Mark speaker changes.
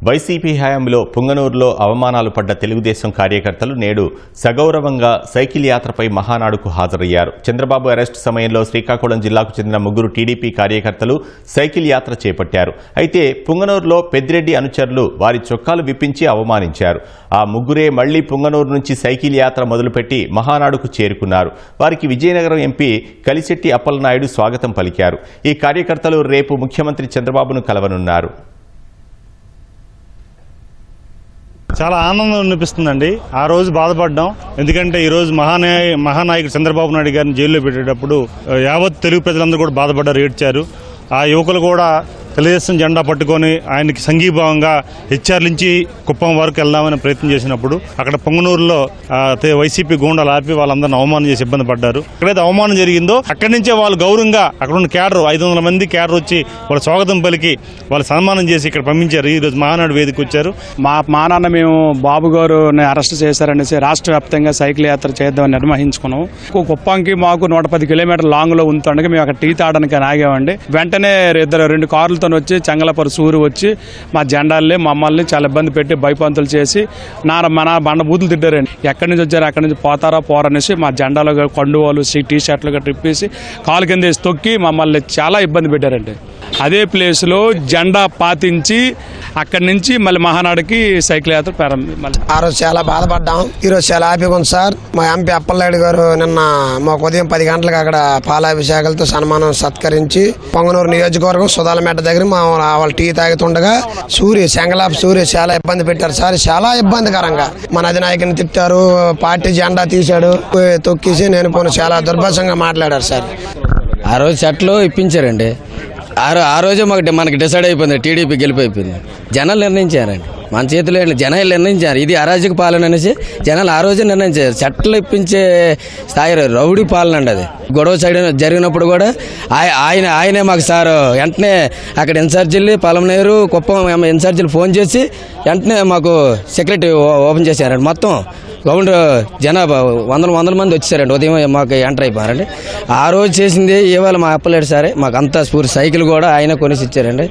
Speaker 1: YCP హయాంలో పుంగనూరులో అవమానాలు పడ్డ తెలుగుదేశం కార్యకర్తలు నేడు సగౌరవంగా సైకిల్ యాత్రపై మహానాడుకు హాజరయ్యారు. చంద్రబాబు అరెస్టు సమయంలో శ్రీకాకుళం జిల్లాకు చెందిన 3 టీడీపీ కార్యకర్తలు సైకిల్ యాత్ర చేపట్టారు. అయితే పుంగనూరులో పెద్దిరెడ్డి అనుచరులు వారి చొక్కాలు విప్పించి అవమానించారు. ఆ 3 మళ్లీ పుంగనూరు నుంచి సైకిల్ యాత్ర మొదలుపెట్టి మహానాడుకు చేరుకున్నారు. వారికి విజయనగరం ఎంపీ కలిశెట్టి అప్పలనాయుడు స్వాగతం పలికారు. ఈ కార్యకర్తలు రేపు ముఖ్యమంత్రి చంద్రబాబును కలవనున్నారు.
Speaker 2: చాలా ఆనందం అనిపిస్తుందండి. ఆ రోజు బాధపడ్డాం. ఎందుకంటే ఈ రోజు మహానాయకుడు చంద్రబాబు నాయుడు గారిని జైల్లో పెట్టేటప్పుడు యావత్ తెలుగు ప్రజలందరూ కూడా బాధపడ్డారు, ఏడ్చారు. ఆ యువకులు కూడా తెలుగుదేశం జెండా పట్టుకొని ఆయనకి సంఘీభావంగా హెచ్ఆర్ నుంచి కుప్పం వరకు వెళ్దామని ప్రయత్నం చేసినప్పుడు అక్కడ పొంగనూరులో వైసీపీ గూండాలు ఆపి వాళ్ళందరినీ అవమానం చేసి ఇబ్బంది పడ్డారు. ఎక్కడైతే అవమానం జరిగిందో అక్కడి నుంచే వాళ్ళు గౌరవంగా అక్కడ ఉన్న క్యాడర్ 500 మంది క్యాడర్ వచ్చి వాళ్ళ స్వాగతం పలికి వాళ్ళు సన్మానం చేసి ఇక్కడ పంపించారు. ఈ రోజు మహానాడు వేదిక వచ్చారు.
Speaker 3: మా నాన్న మేము బాబు గారుని అరెస్ట్ చేశారనేసి రాష్ట్ర వ్యాప్తంగా సైకిల్ యాత్ర చేద్దామని నిర్వహించుకున్నాం. కుప్పంకి మాకు 110 కిలోమీటర్ లాంగ్ లో ఉంటుండగా మేము అక్కడ టీ తాగడానికి ఆగామండి. వెంటనే 2 కార్లతో వచ్చి చెంగలపరు సూరు వచ్చి మా జెండాల్ని మమ్మల్ని చాలా ఇబ్బంది పెట్టి భయపంతులు చేసి మన బండ బూతులు తిట్టారండి. ఎక్కడి నుంచి వచ్చారు, అక్కడి నుంచి పోతారా పోరనేసి మా జెండాలో కండువాలు టీ షర్ట్లు ట్రిప్పేసి కాలు కింద వేసి తొక్కి మమ్మల్ని చాలా ఇబ్బంది పెట్టారండి. అదే ప్లేస్లో జెండా పాతించి అక్కడి నుంచి మళ్ళీ మహానాడుకి సైకిల్ యాత్ర ప్రారంభం.
Speaker 4: ఆ రోజు చాలా బాధపడ్డాం. ఈరోజు చాలా హ్యాపీగా ఉంది సార్. మా ఎంపీ అప్పలనాయుడు గారు నిన్న మాకు ఉదయం 10 గంటలకు అక్కడ పాలాభిషేకాలతో సన్మానం సత్కరించి పొంగనూరు నియోజకవర్గం సుధాలమెట్ట దగ్గర వాళ్ళ టీ తాగుతుండగా చెంగలాపు సూర్య చాలా ఇబ్బంది పెట్టారు సార్. చాలా ఇబ్బందికరంగా మన అధినాయకుని తిట్టారు, పార్టీ జెండా తీశాడు, తొక్కేసి నేను పోను చాలా దుర్భాషంగా మాట్లాడారు సార్.
Speaker 5: ఆ రోజు చెట్లు ఇప్పించారండి. ఆ రోజే మనకి డిసైడ్ అయిపోయింది, టీడీపీ గెలిపోయిపోయింది. జనాలు నిర్ణయించారండి, మన చేతిలో జనాలు నిర్ణయించారు. ఇది అరాజక పాలన అనేసి జనాలు ఆ రోజే నిర్ణయించారు. చెట్లు ఇప్పించే స్థాయి రౌడీ పాలన అండి అది. గొడవ సైడ్ జరిగినప్పుడు కూడా ఆయనే మాకు సార్ వెంటనే అక్కడ ఇన్ఛార్జీలు పలమనేరు కుప్పం ఇన్ఛార్జీలు ఫోన్ చేసి వెంటనే మాకు సెక్రటరీ ఓపెన్ చేశారండి. మొత్తం గ్రౌండ్ జనాభా వందల మంది వచ్చారండి. ఉదయం మాకు ఎంటర్ అయిపోయారండి. ఆ రోజు చేసింది ఇవాళ మా అప్పలేడు సరే మాకు అంతా స్ఫూర్తి. సైకిల్ కూడా ఆయన కొనిసి ఇచ్చారండి.